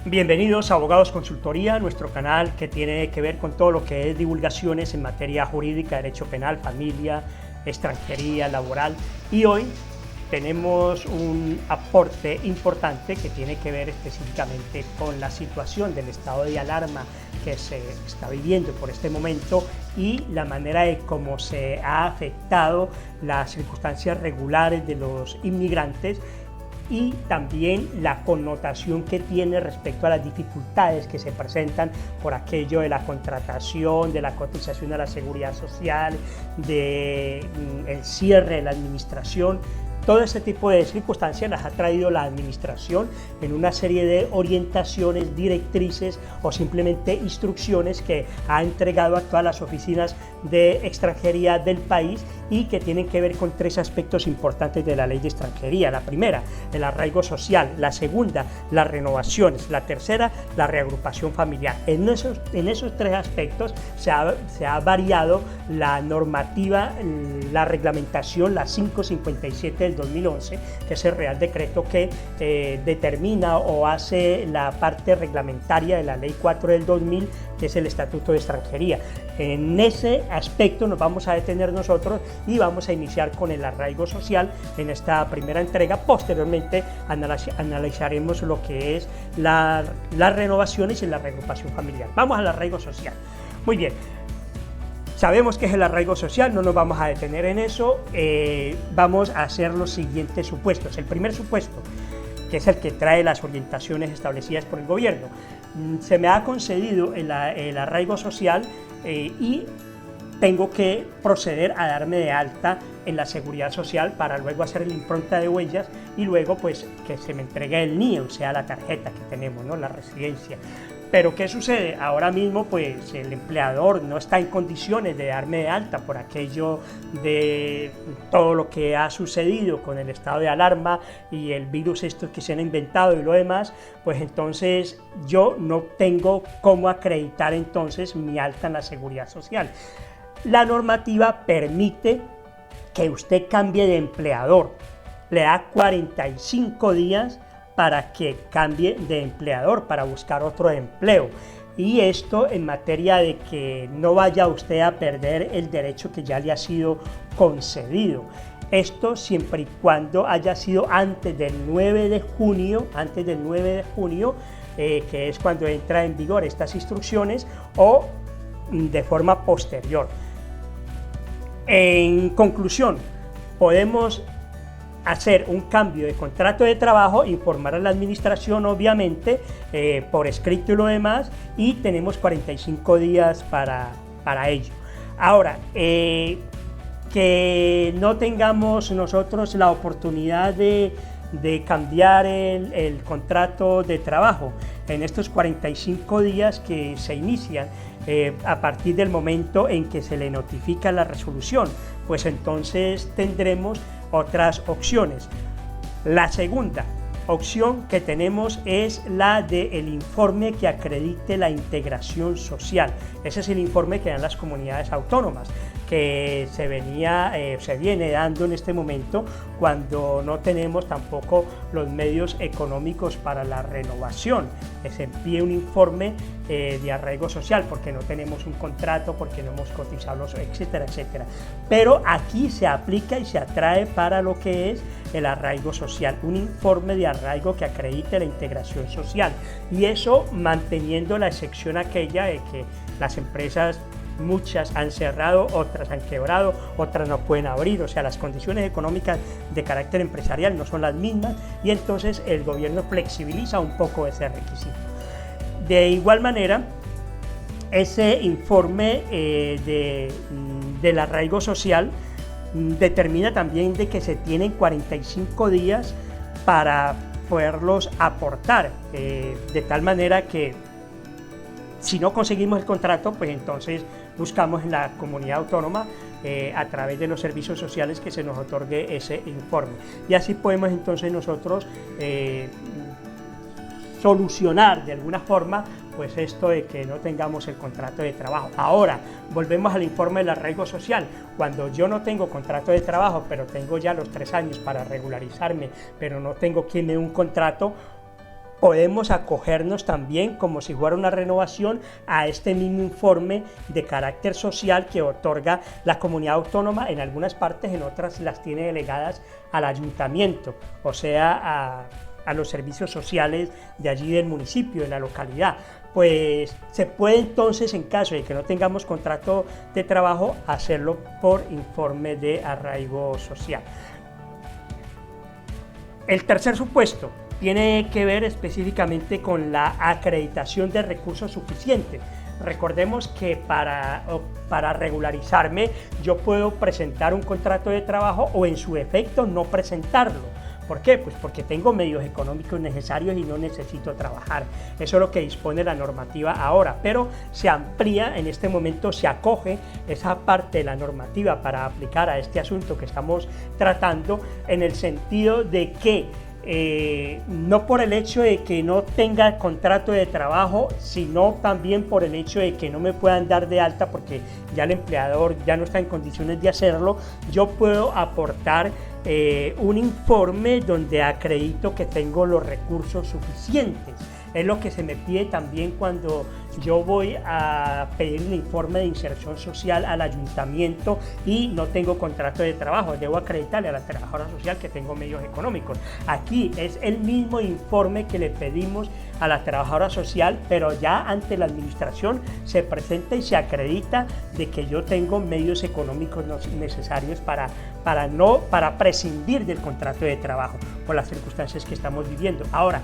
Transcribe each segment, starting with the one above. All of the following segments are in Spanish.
Bienvenidos a Abogados Consultoría, nuestro canal que tiene que ver con todo lo que es divulgaciones en materia jurídica, derecho penal, familia, extranjería, laboral. Y hoy tenemos un aporte importante que tiene que ver específicamente con la situación del estado de alarma que se está viviendo por este momento y la manera de cómo se ha afectado las circunstancias regulares de los inmigrantes y también la connotación que tiene respecto a las dificultades que se presentan por aquello de la contratación, de la cotización a la seguridad social, del cierre de la administración. Todo este tipo de circunstancias las ha traído la administración en una serie de orientaciones, directrices o simplemente instrucciones que ha entregado a todas las oficinas de extranjería del país y que tienen que ver con tres aspectos importantes de la ley de extranjería. La primera, el arraigo social; la segunda, las renovaciones; la tercera, la reagrupación familiar. En esos tres aspectos se ha variado la normativa, la reglamentación, la 557 del 2011, que es el Real Decreto que determina o hace la parte reglamentaria de la Ley 4 del 2000, que es el Estatuto de Extranjería. En ese aspecto nos vamos a detener nosotros y vamos a iniciar con el arraigo social en esta primera entrega. Posteriormente analizaremos lo que es las renovaciones y la reagrupación familiar. Vamos al arraigo social. Muy bien. Sabemos que es el arraigo social, no nos vamos a detener en eso, vamos a hacer los siguientes supuestos. El primer supuesto, que es el que trae las orientaciones establecidas por el gobierno. Se me ha concedido el arraigo social y tengo que proceder a darme de alta en la seguridad social para luego hacer la impronta de huellas y luego pues que se me entregue el NIE, o sea la tarjeta que tenemos, ¿no? La residencia. Pero ¿qué sucede? Ahora mismo pues el empleador no está en condiciones de darme de alta por aquello de todo lo que ha sucedido con el estado de alarma y el virus estos que se han inventado y lo demás, pues entonces yo no tengo cómo acreditar entonces mi alta en la seguridad social. La normativa permite que usted cambie de empleador, le da 45 días para que cambie de empleador, para buscar otro empleo. Y esto en materia de que no vaya usted a perder el derecho que ya le ha sido concedido. Esto siempre y cuando haya sido antes del 9 de junio, que es cuando entra en vigor estas instrucciones, o de forma posterior. En conclusión, podemos hacer un cambio de contrato de trabajo, informar a la administración obviamente por escrito y lo demás, y tenemos 45 días para ello. Ahora, que no tengamos nosotros la oportunidad de cambiar el contrato de trabajo en estos 45 días que se inician a partir del momento en que se le notifica la resolución, pues entonces tendremos otras opciones. La segunda opción que tenemos es la del informe que acredite la integración social. Ese es el informe que dan las comunidades autónomas, que se viene dando en este momento cuando no tenemos tampoco los medios económicos para la renovación. Que se envíe un informe de arraigo social porque no tenemos un contrato, porque no hemos cotizado, etcétera, etcétera. Pero aquí se aplica y se atrae para lo que es el arraigo social, un informe de arraigo que acredite la integración social, y eso manteniendo la excepción aquella de que las empresas, muchas han cerrado, otras han quebrado, otras no pueden abrir, o sea, las condiciones económicas de carácter empresarial no son las mismas y entonces el gobierno flexibiliza un poco ese requisito. De igual manera, ese informe del arraigo social determina también de que se tienen 45 días para poderlos aportar, de tal manera que si no conseguimos el contrato, pues entonces buscamos en la comunidad autónoma a través de los servicios sociales que se nos otorgue ese informe. Y así podemos entonces nosotros solucionar de alguna forma pues esto de que no tengamos el contrato de trabajo. Ahora, volvemos al informe del arraigo social. Cuando yo no tengo contrato de trabajo, pero tengo ya los 3 años para regularizarme, pero no tengo quien me dé un contrato, podemos acogernos también, como si fuera una renovación, a este mismo informe de carácter social que otorga la comunidad autónoma en algunas partes, en otras las tiene delegadas al ayuntamiento, o sea, a los servicios sociales de allí del municipio, de la localidad. Pues se puede entonces, en caso de que no tengamos contrato de trabajo, hacerlo por informe de arraigo social. El tercer supuesto tiene que ver específicamente con la acreditación de recursos suficientes. Recordemos que para regularizarme yo puedo presentar un contrato de trabajo o en su defecto no presentarlo. ¿Por qué? Pues porque tengo medios económicos necesarios y no necesito trabajar. Eso es lo que dispone la normativa ahora, pero se amplía, en este momento se acoge esa parte de la normativa para aplicar a este asunto que estamos tratando, en el sentido de que no por el hecho de que no tenga contrato de trabajo, sino también por el hecho de que no me puedan dar de alta porque ya el empleador ya no está en condiciones de hacerlo, yo puedo aportar un informe donde acredito que tengo los recursos suficientes. Es lo que se me pide también cuando yo voy a pedir un informe de inserción social al ayuntamiento y no tengo contrato de trabajo. Debo acreditarle a la trabajadora social que tengo medios económicos. Aquí es el mismo informe que le pedimos a la trabajadora social, pero ya ante la administración se presenta y se acredita de que yo tengo medios económicos necesarios para prescindir del contrato de trabajo por las circunstancias que estamos viviendo. Ahora,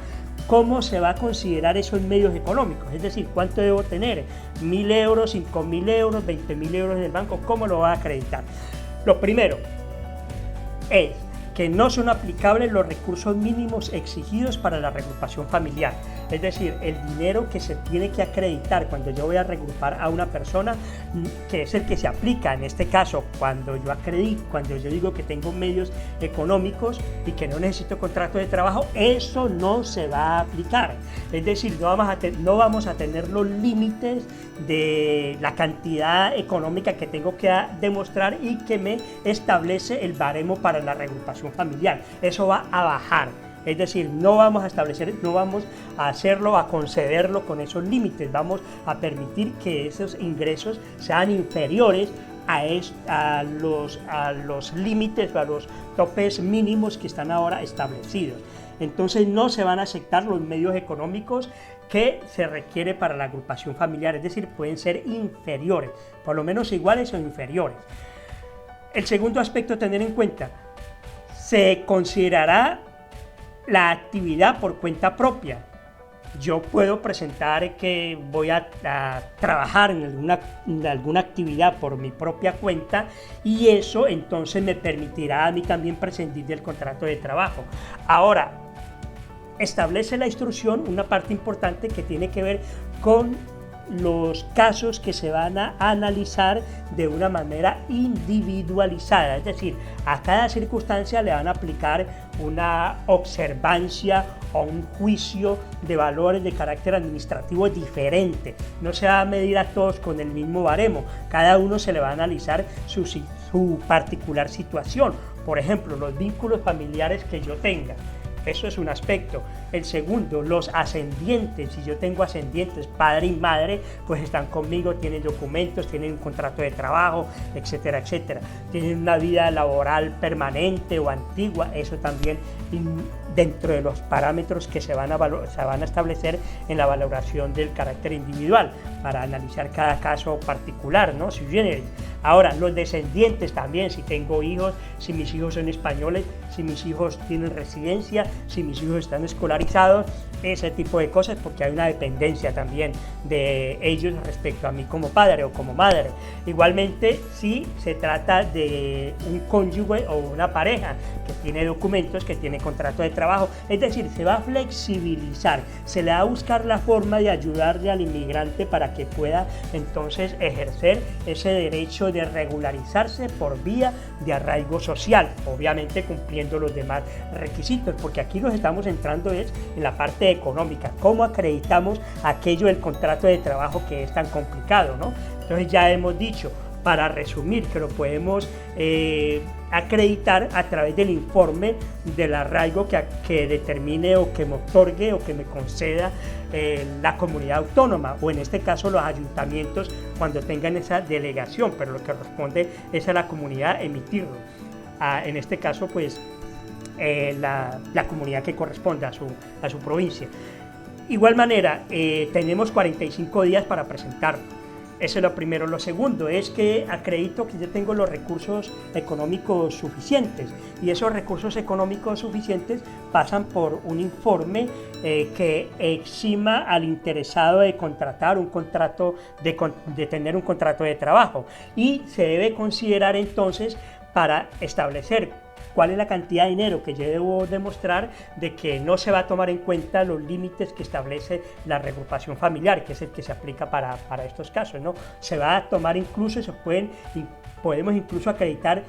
¿cómo se va a considerar esos medios económicos? Es decir, ¿cuánto debo tener? ¿1.000 euros, 5.000 euros, 20.000 euros en el banco? ¿Cómo lo va a acreditar? Lo primero es que no son aplicables los recursos mínimos exigidos para la reagrupación familiar. Es decir, el dinero que se tiene que acreditar cuando yo voy a reagrupar a una persona, que es el que se aplica en este caso cuando yo acredito, cuando yo digo que tengo medios económicos y que no necesito contrato de trabajo, eso no se va a aplicar. Es decir, no vamos a tener los límites de la cantidad económica que tengo que demostrar y que me establece el baremo para la reagrupación familiar. Eso va a bajar. Es decir, no vamos a hacerlo, a concederlo con esos límites, vamos a permitir que esos ingresos sean inferiores a los límites, a los topes mínimos que están ahora establecidos. Entonces no se van a aceptar los medios económicos que se requiere para la agrupación familiar, es decir, pueden ser inferiores, por lo menos iguales o inferiores. El segundo aspecto a tener en cuenta, se considerará la actividad por cuenta propia. Yo puedo presentar que voy a trabajar en alguna actividad por mi propia cuenta y eso entonces me permitirá a mí también prescindir del contrato de trabajo. Ahora, establece la instrucción una parte importante que tiene que ver con los casos que se van a analizar de una manera individualizada, es decir, a cada circunstancia le van a aplicar una observancia o un juicio de valores de carácter administrativo diferente. No se va a medir a todos con el mismo baremo, cada uno se le va a analizar su particular situación. Por ejemplo, los vínculos familiares que yo tenga. Eso es un aspecto. El segundo, los ascendientes. Si yo tengo ascendientes, padre y madre, pues están conmigo, tienen documentos, tienen un contrato de trabajo, etcétera, etcétera. Tienen una vida laboral permanente o antigua. Eso también dentro de los parámetros que se van a establecer en la valoración del carácter individual para analizar cada caso particular, ¿no? Sui generis. Ahora, los descendientes también, si tengo hijos, si mis hijos son españoles, si mis hijos tienen residencia, si mis hijos están escolarizados, ese tipo de cosas, porque hay una dependencia también de ellos respecto a mí como padre o como madre. Igualmente, si se trata de un cónyuge o una pareja que tiene documentos, que tiene contrato de trabajo, es decir, se va a flexibilizar, se le va a buscar la forma de ayudarle al inmigrante para que pueda entonces ejercer ese derecho de regularizarse por vía de arraigo social, obviamente cumpliendo los demás requisitos, porque aquí nos estamos entrando en la parte económica, cómo acreditamos aquello del contrato de trabajo que es tan complicado, ¿no? Entonces ya hemos dicho, para resumir, que lo podemos acreditar a través del informe del arraigo que determine o que me otorgue o que me conceda la comunidad autónoma, o en este caso los ayuntamientos cuando tengan esa delegación, pero lo que corresponde es a la comunidad emitirlo. En este caso, pues, la comunidad que corresponde a su provincia. Igual manera, tenemos 45 días para presentarlo. Eso es lo primero. Lo segundo es que acredito que yo tengo los recursos económicos suficientes, y esos recursos económicos suficientes pasan por un informe que exima al interesado de contratar un contrato, de tener un contrato de trabajo, y se debe considerar entonces para establecer cuál es la cantidad de dinero que yo debo demostrar, de que no se va a tomar en cuenta los límites que establece la reagrupación familiar, que es el que se aplica para estos casos, ¿no? Se va a tomar incluso, podemos incluso acreditar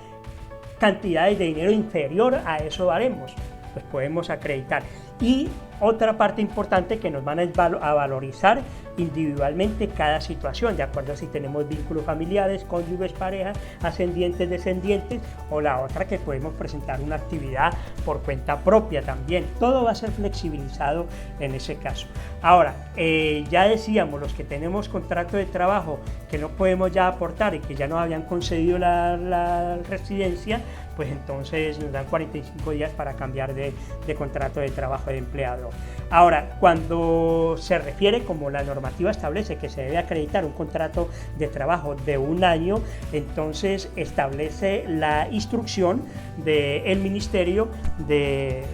cantidades de dinero inferior a eso haremos, pues podemos acreditar. Y otra parte importante, que nos van a valorizar individualmente cada situación, de acuerdo a si tenemos vínculos familiares, cónyuges, parejas, ascendientes, descendientes, o la otra que podemos presentar una actividad por cuenta propia también. Todo va a ser flexibilizado en ese caso. Ahora, ya decíamos, los que tenemos contrato de trabajo que no podemos ya aportar y que ya nos habían concedido la residencia, pues entonces nos dan 45 días para cambiar de contrato de trabajo de empleador. Ahora, cuando se refiere, como la normativa establece, que se debe acreditar un contrato de trabajo de un año, entonces establece la instrucción del Ministerio de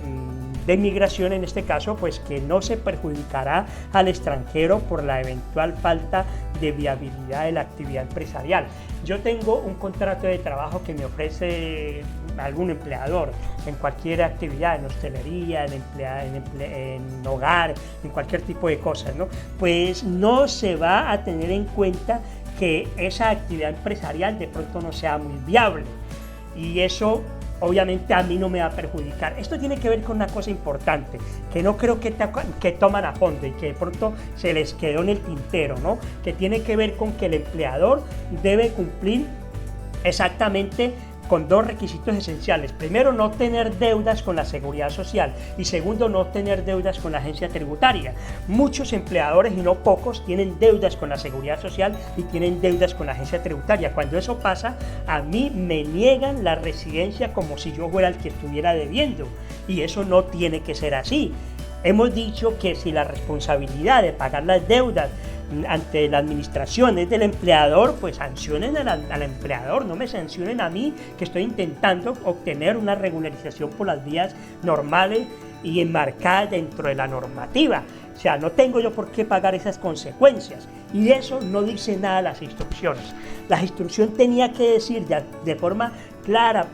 Migración, en este caso, pues que no se perjudicará al extranjero por la eventual falta de viabilidad de la actividad empresarial. Yo tengo un contrato de trabajo que me ofrece algún empleador en cualquier actividad, en hostelería, en hogar, en cualquier tipo de cosas, ¿no? Pues no se va a tener en cuenta que esa actividad empresarial de pronto no sea muy viable, y eso obviamente a mí no me va a perjudicar. Esto tiene que ver con una cosa importante, que no creo que toman a fondo y que de pronto se les quedó en el tintero, ¿no? Que tiene que ver con que el empleador debe cumplir exactamente con dos requisitos esenciales. Primero, no tener deudas con la Seguridad Social, y segundo, no tener deudas con la agencia tributaria. Muchos empleadores, y no pocos, tienen deudas con la Seguridad Social y tienen deudas con la agencia tributaria. Cuando eso pasa, a mí me niegan la residencia como si yo fuera el que estuviera debiendo, y eso no tiene que ser así. Hemos dicho que si la responsabilidad de pagar las deudas ante la administración es del empleador, pues sancionen al empleador, no me sancionen a mí, que estoy intentando obtener una regularización por las vías normales y enmarcadas dentro de la normativa. O sea, no tengo yo por qué pagar esas consecuencias, y eso no dice nada las instrucciones. La instrucción tenía que decir de forma clara,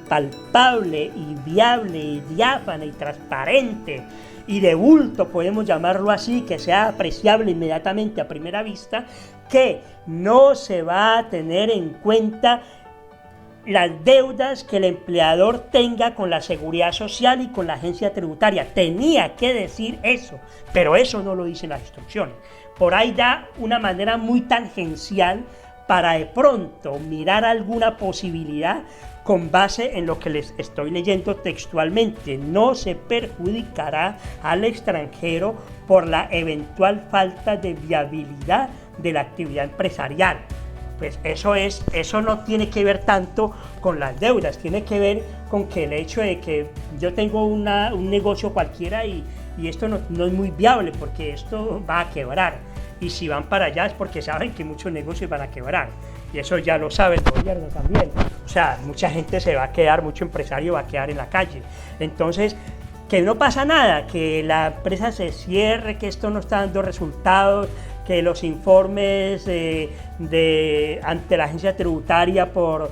palpable y viable y diáfana y transparente y de bulto, podemos llamarlo así, que sea apreciable inmediatamente a primera vista, que no se va a tener en cuenta las deudas que el empleador tenga con la Seguridad Social y con la agencia tributaria. Tenía que decir eso, pero eso no lo dicen las instrucciones. Por ahí da una manera muy tangencial para de pronto mirar alguna posibilidad con base en lo que les estoy leyendo textualmente. No se perjudicará al extranjero por la eventual falta de viabilidad de la actividad empresarial. Pues eso no tiene que ver tanto con las deudas, tiene que ver con que el hecho de que yo tengo un negocio cualquiera y esto no es muy viable porque esto va a quebrar. Y si van para allá es porque saben que muchos negocios van a quebrar. Y eso ya lo sabe el gobierno también. O sea, mucha gente se va a quedar, mucho empresario va a quedar en la calle. Entonces, que no pasa nada, que la empresa se cierre, que esto no está dando resultados, que los informes ante la agencia tributaria por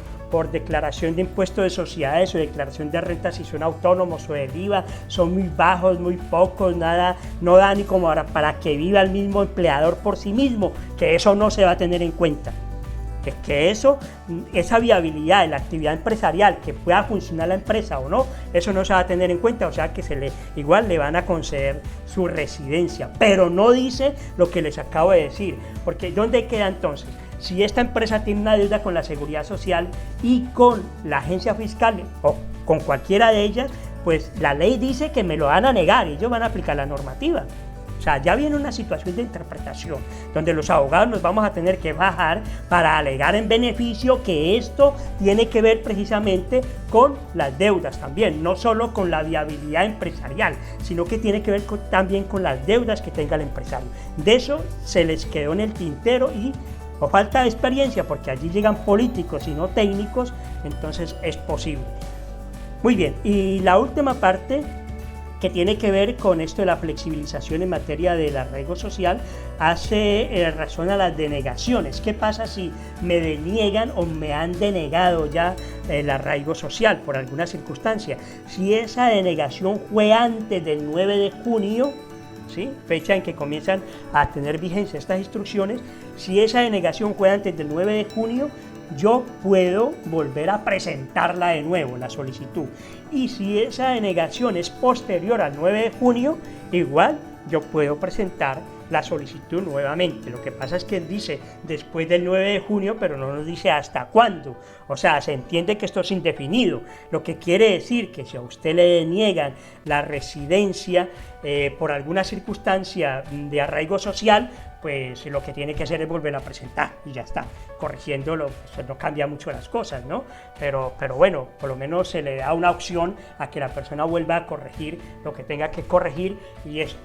declaración de impuestos de sociedades o declaración de rentas, si son autónomos o del IVA, son muy bajos, muy pocos, nada, no da ni como para que viva el mismo empleador por sí mismo, que eso no se va a tener en cuenta. Que esa viabilidad de la actividad empresarial, que pueda funcionar la empresa o no, eso no se va a tener en cuenta, o sea que igual le van a conceder su residencia, pero no dice lo que les acabo de decir, porque ¿dónde queda entonces? si esta empresa tiene una deuda con la Seguridad Social y con la agencia fiscal o con cualquiera de ellas, pues la ley dice que me lo van a negar y ellos van a aplicar la normativa. O sea, ya viene una situación de interpretación donde los abogados nos vamos a tener que bajar para alegar en beneficio que esto tiene que ver precisamente con las deudas también, no solo con la viabilidad empresarial, sino que tiene que ver también con las deudas que tenga el empresario. De eso se les quedó en el tintero y por falta de experiencia, porque allí llegan políticos y no técnicos, entonces es posible. Muy bien, y la última parte que tiene que ver con esto de la flexibilización en materia del arraigo social, hace razón a las denegaciones. ¿Qué pasa si me deniegan o me han denegado ya el arraigo social por alguna circunstancia? Si esa denegación fue antes del 9 de junio, ¿sí?, fecha en que comienzan a tener vigencia estas instrucciones, si esa denegación fue antes del 9 de junio, yo puedo volver a presentarla de nuevo, la solicitud. Y si esa denegación es posterior al 9 de junio, igual yo puedo presentar la solicitud nuevamente. Lo que pasa es que dice después del 9 de junio, pero no nos dice hasta cuándo. O sea, se entiende que esto es indefinido, lo que quiere decir que si a usted le niegan la residencia por alguna circunstancia de arraigo social, pues lo que tiene que hacer es volver a presentar y ya está, corrigiéndolo, pues no cambia mucho las cosas, ¿no? Pero bueno, por lo menos se le da una opción a que la persona vuelva a corregir lo que tenga que corregir y esto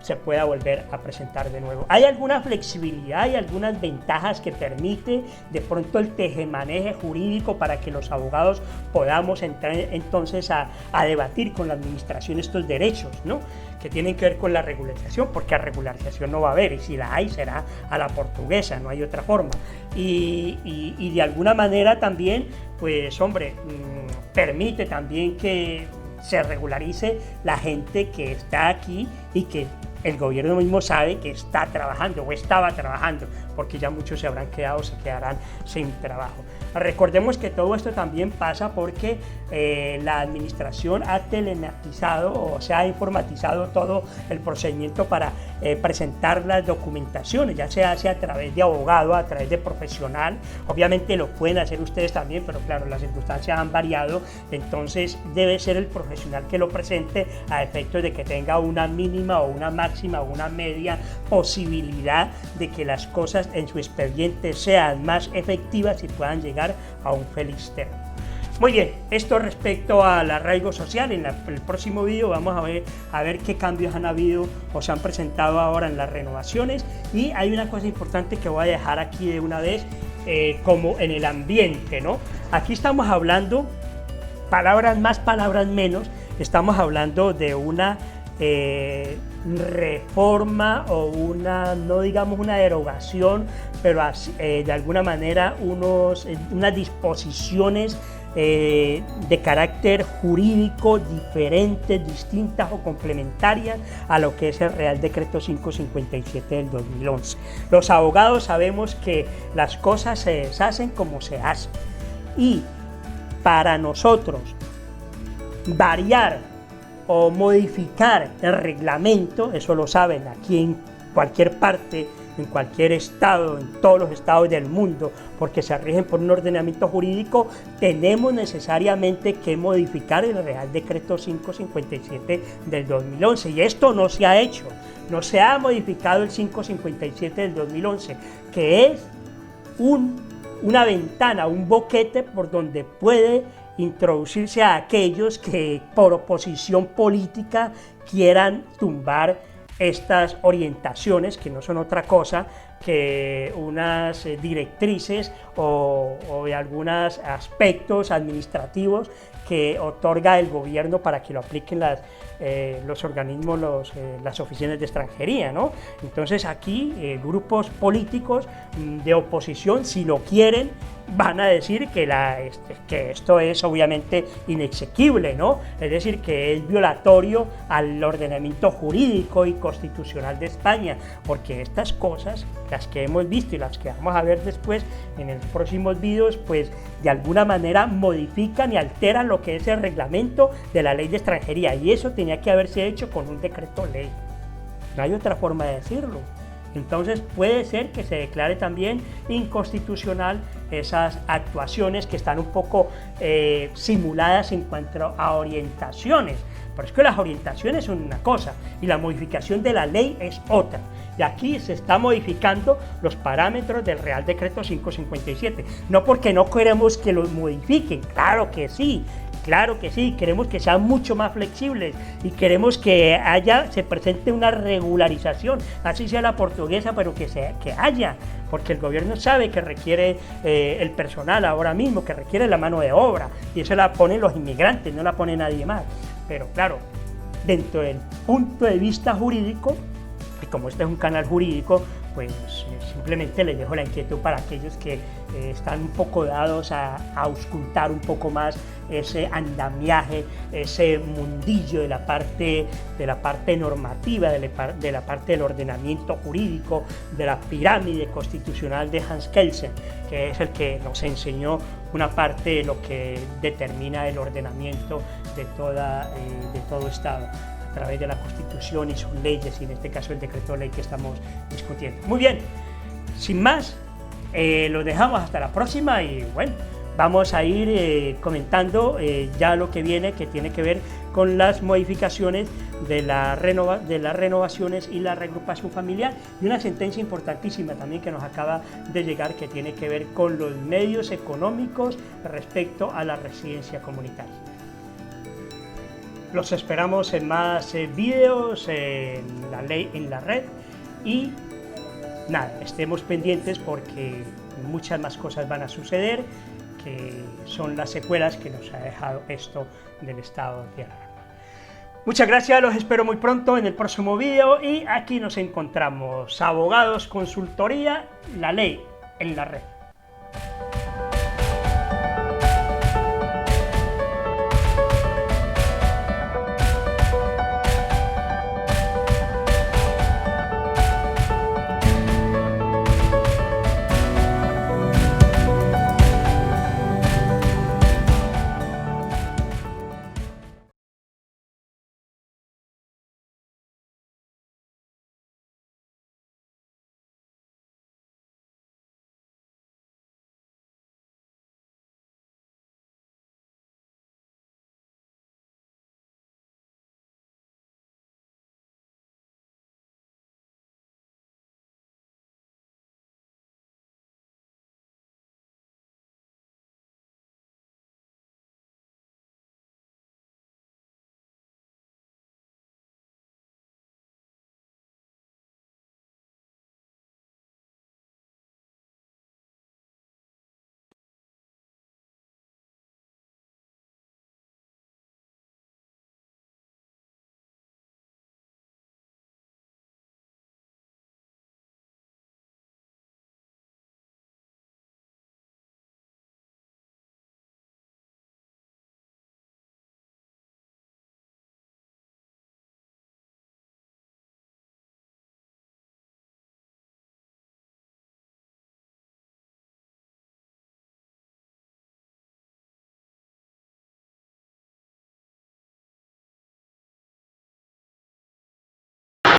se pueda volver a presentar de nuevo. Hay alguna flexibilidad y algunas ventajas que permite de pronto el tejemaneje jurídico para que los abogados podamos entrar entonces a debatir con la administración estos derechos, ¿no?, que tienen que ver con la regularización, porque a regularización no va a haber, y si la hay será a la portuguesa, no hay otra forma. Y de alguna manera también, pues hombre, permite también que se regularice la gente que está aquí y que el gobierno mismo sabe que está trabajando o estaba trabajando, porque ya muchos se habrán quedado o se quedarán sin trabajo. Recordemos que todo esto también pasa porque la administración ha telematizado o se ha informatizado todo el procedimiento para presentar las documentaciones, ya se hace a través de abogado, a través de profesional. Obviamente lo pueden hacer ustedes también, pero claro, las circunstancias han variado, entonces debe ser el profesional que lo presente a efectos de que tenga una mínima o una máxima o una media posibilidad de que las cosas en su expediente sean más efectivas y puedan llegar a un feliz término. Muy bien, esto respecto al arraigo social. En el próximo vídeo vamos a ver qué cambios han habido o se han presentado ahora en las renovaciones, y hay una cosa importante que voy a dejar aquí de una vez, como en el ambiente, ¿no? Aquí estamos hablando, palabras más, palabras menos, estamos hablando de una reforma o una, no digamos una derogación, pero de alguna manera unas disposiciones de carácter jurídico diferentes, distintas o complementarias a lo que es el Real Decreto 557 del 2011. Los abogados sabemos que las cosas se deshacen como se hacen, y para nosotros variar o modificar el reglamento, eso lo saben aquí en cualquier parte, en cualquier estado, en todos los estados del mundo, porque se rigen por un ordenamiento jurídico, tenemos necesariamente que modificar el Real Decreto 557 del 2011, y esto no se ha hecho, no se ha modificado el 557 del 2011, que es una ventana, un boquete por donde puede introducirse a aquellos que por oposición política quieran tumbar estas orientaciones, que no son otra cosa que unas directrices o de algunos aspectos administrativos que otorga el gobierno para que lo apliquen los organismos, las oficinas de extranjería, ¿no? Entonces aquí grupos políticos de oposición, si lo quieren, van a decir que esto es obviamente inexequible, ¿no? Es decir, que es violatorio al ordenamiento jurídico y constitucional de España, porque estas cosas, las que hemos visto y las que vamos a ver después en los próximos vídeos, pues de alguna manera modifican y alteran lo que es el reglamento de la ley de extranjería, y eso tenía que haberse hecho con un decreto ley. No hay otra forma de decirlo. Entonces puede ser que se declare también inconstitucional esas actuaciones que están un poco simuladas en cuanto a orientaciones. Pero es que las orientaciones son una cosa y la modificación de la ley es otra. Y aquí se está modificando los parámetros del Real Decreto 557. No porque no queremos que los modifiquen, claro que sí, queremos que sean mucho más flexibles y queremos que se presente una regularización, así sea la portuguesa, pero que haya, porque el gobierno sabe que requiere el personal ahora mismo, que requiere la mano de obra, y eso la ponen los inmigrantes, no la pone nadie más. Pero claro, dentro del punto de vista jurídico, y como este es un canal jurídico, pues simplemente les dejo la inquietud para aquellos que están un poco dados a auscultar un poco más ese andamiaje, ese mundillo de la parte normativa, de la parte del ordenamiento jurídico, de la pirámide constitucional de Hans Kelsen, que es el que nos enseñó una parte de lo que determina el ordenamiento de todo Estado, a través de la Constitución y sus leyes, y en este caso el decreto de ley que estamos discutiendo. Muy bien, sin más, lo dejamos hasta la próxima y bueno, vamos a ir comentando ya lo que viene, que tiene que ver con las modificaciones de las renovaciones y la reagrupación familiar, y una sentencia importantísima también que nos acaba de llegar, que tiene que ver con los medios económicos respecto a la residencia comunitaria. Los esperamos en más videos en la red y nada, estemos pendientes porque muchas más cosas van a suceder, que son las secuelas que nos ha dejado esto del estado de alarma. Muchas gracias, los espero muy pronto en el próximo video y aquí nos encontramos. Abogados Consultoría, la ley en la red.